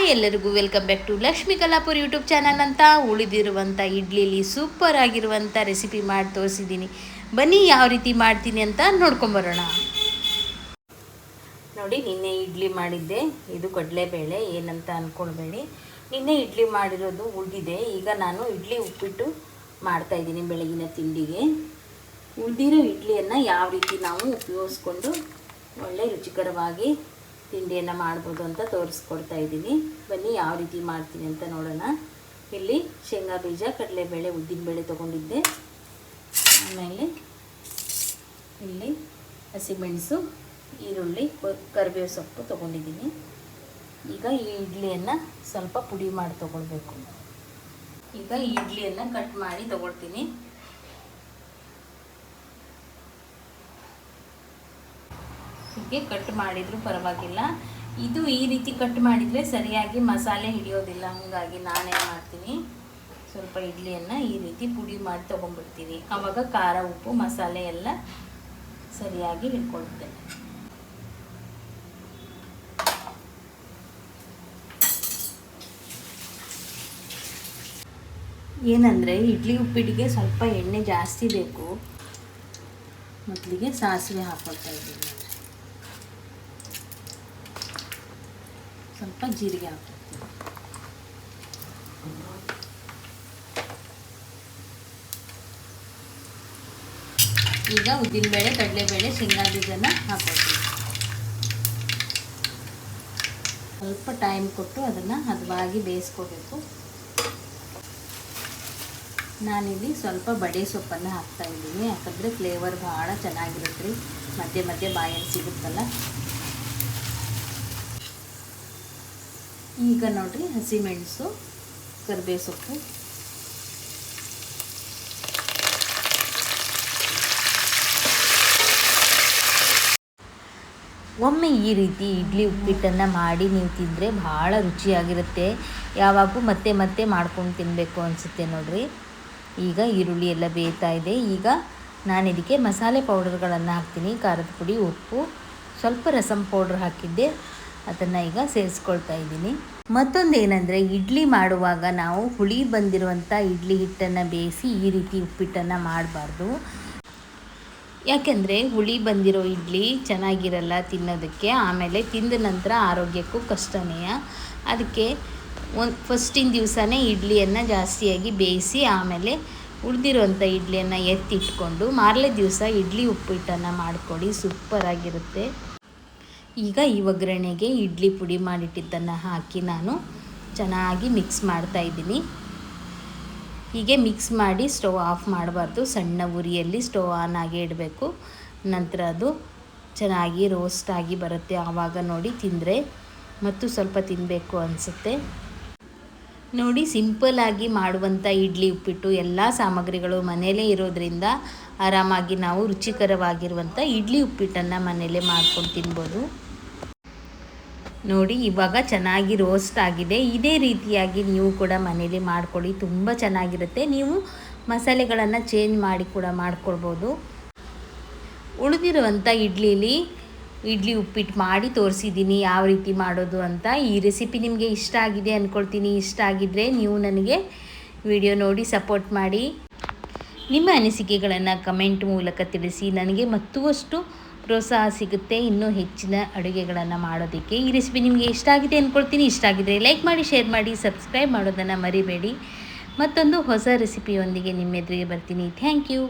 Hi ಎಲ್ಲರಿಗೂ welcome back to Lakshmi Kalapur YouTube channel ಅಂತ. ಉಳಿದಿರುವಂಥ ಇಡ್ಲಿಲಿ ಸೂಪರ್ ಆಗಿರುವಂಥ ರೆಸಿಪಿ ಮಾಡಿ ತೋರಿಸಿದ್ದೀನಿ. ಬನ್ನಿ ಯಾವ ರೀತಿ ಮಾಡ್ತೀನಿ ಅಂತ ನೋಡ್ಕೊಂಬರೋಣ. ನೋಡಿ, ನಿನ್ನೆ ಇಡ್ಲಿ ಮಾಡಿದ್ದೆ. ಇದು ಕಡಲೆಬೇಳೆ ಏನಂತ ಅಂದ್ಕೊಳ್ಬೇಡಿ. ನಿನ್ನೆ ಇಡ್ಲಿ ಮಾಡಿರೋದು ಉಳಿದಿದೆ. ಈಗ ನಾನು ಇಡ್ಲಿ ಉಪ್ಪಿಟ್ಟು ಮಾಡ್ತಾಯಿದ್ದೀನಿ ಬೆಳಗಿನ ತಿಂಡಿಗೆ. ಉಳಿದಿರೋ ಇಡ್ಲಿಯನ್ನು ಯಾವ ರೀತಿ ನಾವು ಉಪಯೋಗಿಸ್ಕೊಂಡು ಒಳ್ಳೆ ರುಚಿಕರವಾಗಿ ತಿಂಡಿಯನ್ನು ಮಾಡ್ಬೋದು ಅಂತ ತೋರಿಸ್ಕೊಡ್ತಾ ಇದ್ದೀನಿ. ಬನ್ನಿ ಯಾವ ರೀತಿ ಮಾಡ್ತೀನಿ ಅಂತ ನೋಡೋಣ. ಇಲ್ಲಿ ಶೇಂಗಾ ಬೀಜ, ಕಡಲೆಬೇಳೆ, ಉದ್ದಿನಬೇಳೆ ತೊಗೊಂಡಿದ್ದೆ. ಆಮೇಲೆ ಇಲ್ಲಿ ಹಸಿಮೆಣಸು, ಈರುಳ್ಳಿ, ಕರಿಬೇವು ಸೊಪ್ಪು ತೊಗೊಂಡಿದ್ದೀನಿ. ಈಗ ಈ ಇಡ್ಲಿಯನ್ನು ಸ್ವಲ್ಪ ಪುಡಿ ಮಾಡಿ ತೊಗೊಳ್ಬೇಕು. ಈಗ ಈ ಇಡ್ಲಿಯನ್ನು ಕಟ್ ಮಾಡಿ ತೊಗೊಳ್ತೀನಿ. ಹೀಗೆ ಕಟ್ ಮಾಡಿದರೂ ಪರವಾಗಿಲ್ಲ. ಇದು ಈ ರೀತಿ ಕಟ್ ಮಾಡಿದರೆ ಸರಿಯಾಗಿ ಮಸಾಲೆ ಹಿಡಿಯೋದಿಲ್ಲ. ಹಾಗಾಗಿ ನಾನೇನು ಮಾಡ್ತೀನಿ, ಸ್ವಲ್ಪ ಇಡ್ಲಿಯನ್ನು ಈ ರೀತಿ ಪುಡಿ ಮಾಡಿ ತೊಗೊಂಡ್ಬಿಡ್ತೀನಿ. ಆವಾಗ ಖಾರ, ಉಪ್ಪು, ಮಸಾಲೆ ಎಲ್ಲ ಸರಿಯಾಗಿ ಹಿಡ್ಕೊಳುತ್ತೆ. ಏನಂದರೆ ಇಡ್ಲಿ ಉಪ್ಪಿಟ್ಟಿಗೆ ಸ್ವಲ್ಪ ಎಣ್ಣೆ ಜಾಸ್ತಿ ಬೇಕು. ಮೊದಲಿಗೆ ಸಾಸಿವೆ ಹಾಕ್ಕೊಳ್ತಾ ಇದ್ದೀನಿ. ಸ್ವಲ್ಪ ಜೀರಿಗೆ ಹಾಕ್ತೀನಿ. ಈಗ ಉದ್ದಿನಬೇಳೆ, ಕಡಲೆಬೇಳೆ, ಶೇಂಗಾ ಬೀಜನ ಹಾಕ್ಕೊಳ್ತೀನಿ. ಸ್ವಲ್ಪ ಟೈಮ್ ಕೊಟ್ಟು ಅದನ್ನು ಹದವಾಗಿ ಬೇಯಿಸ್ಕೋಬೇಕು. ನಾನಿಲ್ಲಿ ಸ್ವಲ್ಪ ಬಡೆ ಸೊಪ್ಪನ್ನು ಹಾಕ್ತಾಯಿದ್ದೀನಿ. ಯಾಕಂದರೆ ಫ್ಲೇವರ್ ಭಾಳ ಚೆನ್ನಾಗಿರುತ್ತೆ ರೀ. ಮಧ್ಯೆ ಮಧ್ಯೆ ಬಾಯಲ್ಲಿ ಸಿಗುತ್ತಲ್ಲ. ಈಗ ನೋಡಿರಿ, ಹಸಿಮೆಣಸು, ಕರಿಬೇವು ಸೊಪ್ಪು, ಒಮ್ಮೆ ಈ ರೀತಿ ಇಡ್ಲಿ ಉಪ್ಪಿಟ್ಟನ್ನು ಮಾಡಿ ನೀವು ತಿಂದರೆ ಭಾಳ ರುಚಿಯಾಗಿರುತ್ತೆ. ಯಾವಾಗೂ ಮತ್ತೆ ಮತ್ತೆ ಮಾಡ್ಕೊಂಡು ತಿನ್ನಬೇಕು ಅನಿಸುತ್ತೆ ನೋಡಿರಿ. ಈಗ ಈರುಳ್ಳಿ ಎಲ್ಲ ಬೇಯ್ತಾ ಇದೆ. ಈಗ ನಾನು ಇದಕ್ಕೆ ಮಸಾಲೆ ಪೌಡರ್ಗಳನ್ನು ಹಾಕ್ತೀನಿ. ಖಾರದ ಪುಡಿ, ಉಪ್ಪು, ಸ್ವಲ್ಪ ರಸಮ್ ಪೌಡ್ರ್ ಹಾಕಿದ್ದೆ, ಅದನ್ನು ಈಗ ಸೇರಿಸ್ಕೊಳ್ತಾ ಇದ್ದೀನಿ. ಮತ್ತೊಂದು ಏನಂದರೆ, ಇಡ್ಲಿ ಮಾಡುವಾಗ ನಾವು ಹುಳಿ ಬಂದಿರುವಂಥ ಇಡ್ಲಿ ಹಿಟ್ಟನ್ನು ಬೇಯಿಸಿ ಈ ರೀತಿ ಉಪ್ಪಿಟ್ಟನ್ನು ಮಾಡಬಾರ್ದು. ಯಾಕೆಂದರೆ ಹುಳಿ ಬಂದಿರೋ ಇಡ್ಲಿ ಚೆನ್ನಾಗಿರಲ್ಲ ತಿನ್ನೋದಕ್ಕೆ. ಆಮೇಲೆ ತಿಂದ ನಂತರ ಆರೋಗ್ಯಕ್ಕೂ ಕಷ್ಟನೇ. ಅದಕ್ಕೆ ಫಸ್ಟಿನ ದಿವಸನೇ ಇಡ್ಲಿಯನ್ನು ಜಾಸ್ತಿಯಾಗಿ ಬೇಯಿಸಿ ಆಮೇಲೆ ಉಳಿದಿರೋಂಥ ಇಡ್ಲಿಯನ್ನು ಎತ್ತಿಟ್ಕೊಂಡು ಮಾರನೇ ದಿವಸ ಇಡ್ಲಿ ಉಪ್ಪಿಟ್ಟನ್ನು ಮಾಡಿಕೊಡಿ, ಸೂಪರಾಗಿರುತ್ತೆ. ಈಗ ಈ ಒಗ್ಗರಣೆಗೆ ಇಡ್ಲಿ ಪುಡಿ ಮಾಡಿಟ್ಟಿದ್ದನ್ನು ಹಾಕಿ ನಾನು ಚೆನ್ನಾಗಿ ಮಿಕ್ಸ್ ಮಾಡ್ತಾಯಿದ್ದೀನಿ. ಹೀಗೆ ಮಿಕ್ಸ್ ಮಾಡಿ ಸ್ಟವ್ ಆಫ್ ಮಾಡಬಾರ್ದು. ಸಣ್ಣ ಉರಿಯಲ್ಲಿ ಸ್ಟವ್ ಆನ್ ಆಗಿ ಇಡಬೇಕು. ನಂತರ ಅದು ಚೆನ್ನಾಗಿ ರೋಸ್ಟ್ ಆಗಿ ಬರುತ್ತೆ. ಆವಾಗ ನೋಡಿ ತಿಂದರೆ ಮತ್ತು ಸ್ವಲ್ಪ ತಿನ್ನಬೇಕು ಅನಿಸುತ್ತೆ. ನೋಡಿ, ಸಿಂಪಲ್ಲಾಗಿ ಮಾಡುವಂಥ ಇಡ್ಲಿ ಉಪ್ಪಿಟ್ಟು. ಎಲ್ಲ ಸಾಮಗ್ರಿಗಳು ಮನೆಯಲ್ಲೇ ಇರೋದರಿಂದ ಆರಾಮಾಗಿ ನಾವು ರುಚಿಕರವಾಗಿರುವಂಥ ಇಡ್ಲಿ ಉಪ್ಪಿಟ್ಟನ್ನು ಮನೆಯಲ್ಲೇ ಮಾಡ್ಕೊಂಡು ತಿನ್ಬೋದು. ನೋಡಿ, ಇವಾಗ ಚೆನ್ನಾಗಿ ರೋಸ್ಟ್ ಆಗಿದೆ. ಇದೇ ರೀತಿಯಾಗಿ ನೀವು ಕೂಡ ಮನೇಲಿ ಮಾಡ್ಕೊಳ್ಳಿ, ತುಂಬ ಚೆನ್ನಾಗಿರುತ್ತೆ. ನೀವು ಮಸಾಲೆಗಳನ್ನು ಚೇಂಜ್ ಮಾಡಿ ಕೂಡ ಮಾಡ್ಕೊಳ್ಬೋದು. ಉಳಿದಿರುವಂಥ ಇಡ್ಲಿಲಿ ಇಡ್ಲಿ ಉಪ್ಪಿಟ್ಟು ಮಾಡಿ ತೋರಿಸಿದ್ದೀನಿ ಯಾವ ರೀತಿ ಮಾಡೋದು ಅಂತ. ಈ ರೆಸಿಪಿ ನಿಮಗೆ ಇಷ್ಟ ಆಗಿದೆ ಅಂದ್ಕೊಳ್ತೀನಿ. ಇಷ್ಟ ಆಗಿದ್ದರೆ ನೀವು ನನಗೆ ವಿಡಿಯೋ ನೋಡಿ ಸಪೋರ್ಟ್ ಮಾಡಿ. ನಿಮ್ಮ ಅನಿಸಿಕೆಗಳನ್ನು ಕಮೆಂಟ್ ಮೂಲಕ ತಿಳಿಸಿ. ನನಗೆ ಮತ್ತಷ್ಟು ಪ್ರೋತ್ಸಾಹ ಸಿಗುತ್ತೆ ಇನ್ನೂ ಹೆಚ್ಚಿನ ಅಡುಗೆಗಳನ್ನು ಮಾಡೋದಕ್ಕೆ. ಈ ರೆಸಿಪಿ ನಿಮಗೆ ಇಷ್ಟ ಆಗಿದೆ ಅಂದ್ಕೊಳ್ತೀನಿ. ಇಷ್ಟ ಆಗಿದ್ದರೆ ಲೈಕ್ ಮಾಡಿ, ಶೇರ್ ಮಾಡಿ, ಸಬ್ಸ್ಕ್ರೈಬ್ ಮಾಡೋದನ್ನು ಮರಿಬೇಡಿ. ಮತ್ತೊಂದು ಹೊಸ ರೆಸಿಪಿಯೊಂದಿಗೆ ನಿಮ್ಮ ಎದುರಿಗೆ ಬರ್ತೀನಿ. Thank you.